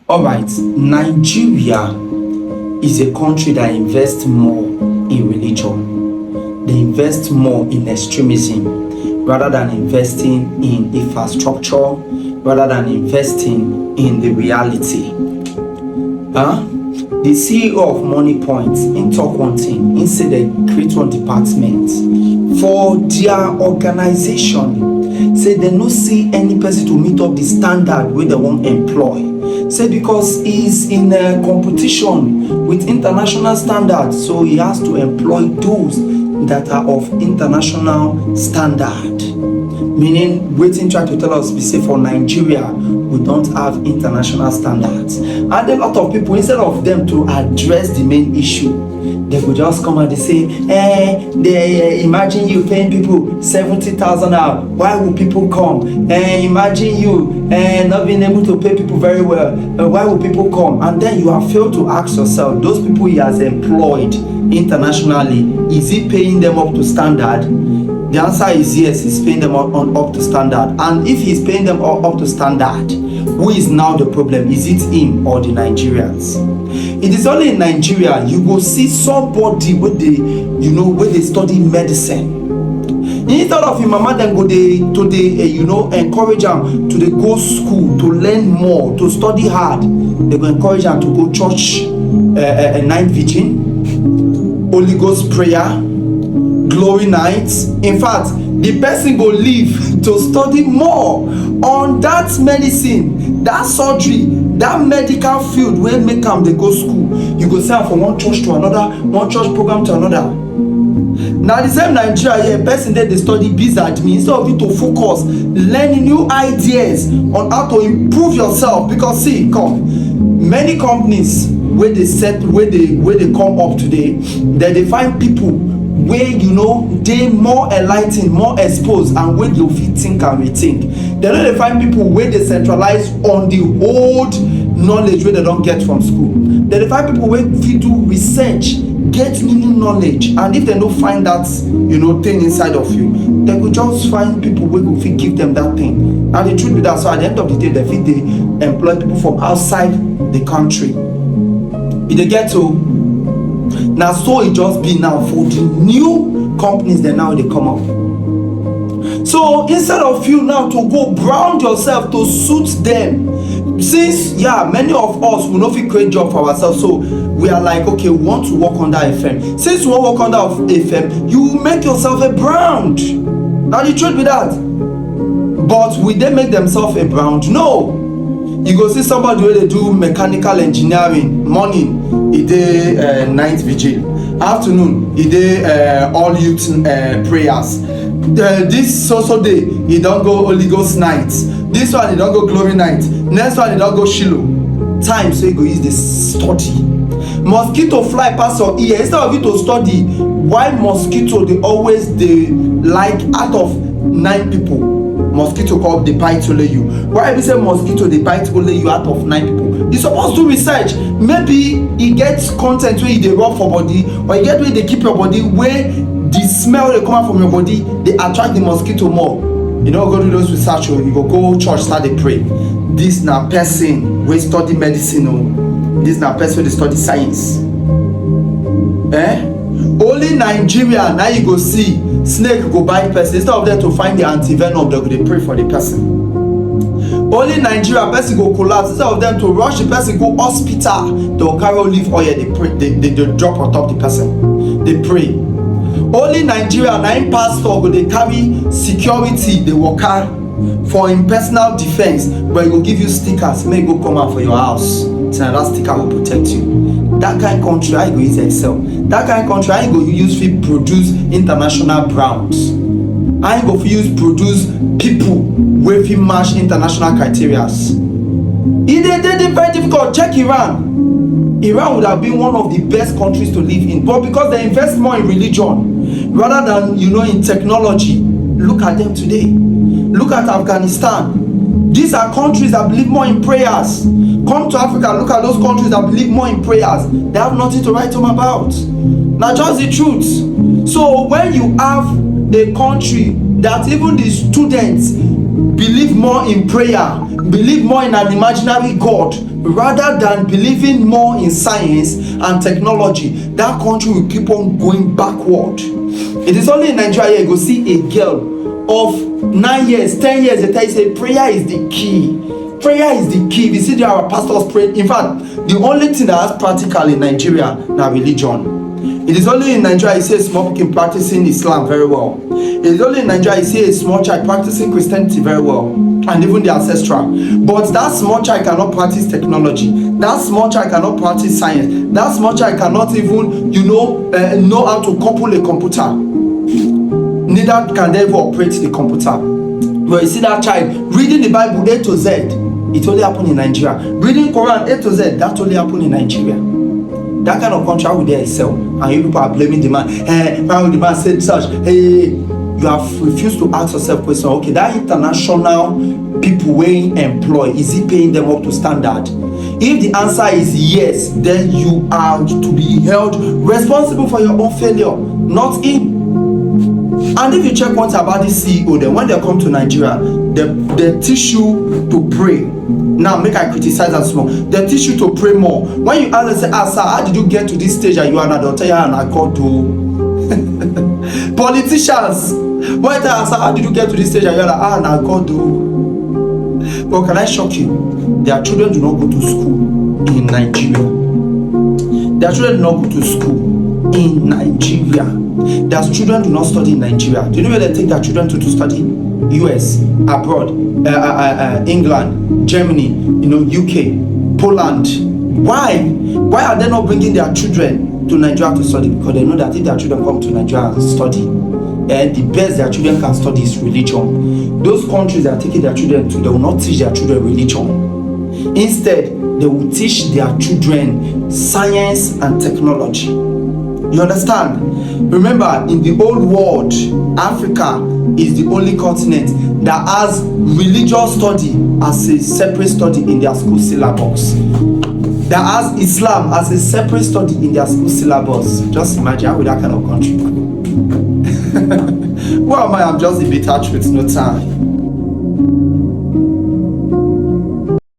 All right, Nigeria is a country that invests more in religion. They invest more in extremism rather than investing in infrastructure, rather than investing in the reality. The CEO of moniepoint in talk one thing, he said they create one department for their organization. Say they no see any person to meet up the standard wey they wan employ. Say because he's in a competition with international standards, so he has to employ those that are of international standard. Meaning, wetin try to tell us be say for Nigeria we don't have international standards, and a lot of people, instead of them to address the main issue, they go just come and they say, they imagine you paying people 70,000 naira, why will people come? Imagine you not being able to pay people very well, why will people come? And then you have failed to ask yourself, those people he has employed internationally, is he paying them up to standard? The answer is yes, he's paying them up to standard. And if he's paying them up to standard, who is now the problem? Is it him or the Nigerians? It is only in Nigeria you go see somebody with the, where they study medicine. Instead of him mama then go to encourage them to go school, to learn more, to study hard. They go encourage them to go church, night vigil, Holy Ghost prayer, glory nights. In fact, the person go leave to study more on that medicine, that surgery, that medical field wey make am dey go school. You go see am from one church to another, one church program to another. Na the same Nigeria here, person dey study biz admin, instead of you to focus learning new ideas on how to improve yourself. Because see, many companies wey dey come up today, they find people wey dey more enlightened, more exposed, and wey you fit think and rethink. They no dey find people wey dey centralize on the old knowledge wey they don get from school. They dey find people wey fit do research, get new knowledge, and if they no find that thing inside of you, they go just find people wey go fit give them that thing. And the truth be that, so at the end of the day, they fit dey employ people from outside the country. E dey get to na so it just be now for the new companies that now they come up. So instead of you now to go brand yourself to suit them, since many of us will not fit create job for ourselves, so we are like, okay, we want to work under FM. Since you want to work under FM, you make yourself a brand. Now the truth be that, but will they make themselves a brand? No. You go see somebody wey dey do mechanical engineering, morning e dey night vigil, afternoon e dey all youth prayers, this so day e don go Holy Ghost night, this one e don go glory night, next one e don go Shiloh. Time so you go use dey study. Mosquito fly pass your ear. Instead of you to study, why mosquito dey always dey like out of 9 people, mosquito come dey bite only you? Why be say mosquito dey bite only you out of 9 people? You suppose do research. Maybe e get content wey e dey rub for body, or e get wey dey keep your body, wey the smell dey come out from your body dey attract the mosquito more. You no go do those research, or you go church start dey pray. This na person wey study medicine o. This na person wey dey study science. Only Nigeria now you go see snake go bite person, instead of them to find the antivenom, they go dey pray for the person. Only Nigeria person go collapse, instead of them to rush the person go hospital, they go carry olive oil, they pray, they drop on top the person, they pray. Only Nigeria na im pastor go dey carry security dey waka for im personal defense, but he go give you stickers make you go come out for your house, so that sticker will protect you. That kind of country, how you go use excel? That kind of country, how you go use fit produce international brands? How you go use produce people wey fit match international criteria? E dey very difficult. Check Iran. Iran would have been one of the best countries to live in, but because they invest more in religion rather than in technology. Look at them today. Look at Afghanistan. These are countries that believe more in prayers. Come to Africa, look at those countries that believe more in prayers. They have nothing to write home about. Now just the truth. So when you have a country that even the students believe more in prayer, believe more in an imaginary God rather than believing more in science and technology, that country will keep on going backward. It is only in Nigeria you go see a girl of 9 years, 10 years, they tell you say prayer is the key. Prayer is the key. We see there are pastors pray. In fact, the only thing that has practical in Nigeria now religion. It is only in Nigeria you see a small people practicing Islam very well. It is only in Nigeria you see a small child practicing Christianity very well, and even the ancestral. But that small child cannot practice technology. That small child cannot practice science. That small child cannot even, know how to couple a computer. Neither can they even operate the computer. But you see that child reading the Bible A to Z, it only happen in Nigeria. Reading Quran A to Z, that only happen in Nigeria. That kind of country, how will they excel? And you people are blaming the man. Why would the man say such? You have refused to ask yourself question. Okay, that international people we employ, is he paying them up to standard? If the answer is yes, then you are to be held responsible for your own failure, not him. And if you check one thing about this CEO, then when they come to Nigeria, they teach you to pray. Now, make I criticize that small. They teach you to pray more. When you ask them, say, sir, how did you get to this stage and you are not? They'll tell you, and I got to. Politicians, when they ask, how did you get to this stage and you are like, and I got to. But can I shock you? Their children do not go to school in Nigeria. Their children do not go to school in Nigeria. Their children do not study in Nigeria. Do you know where they take their children to study? US, abroad, England, Germany, UK, Poland. Why? Why are they not bringing their children to Nigeria to study? Because they know that if their children come to Nigeria and study, the best their children can study is religion. Those countries that are taking their children to, they will not teach their children religion. Instead, they will teach their children science and technology. You understand? Remember, in the old world, Africa is the only continent that has religious study as a separate study in their school syllabus. That has Islam as a separate study in their school syllabus. Just imagine how with that kind of country. Well, I'm just a bit attached with no time.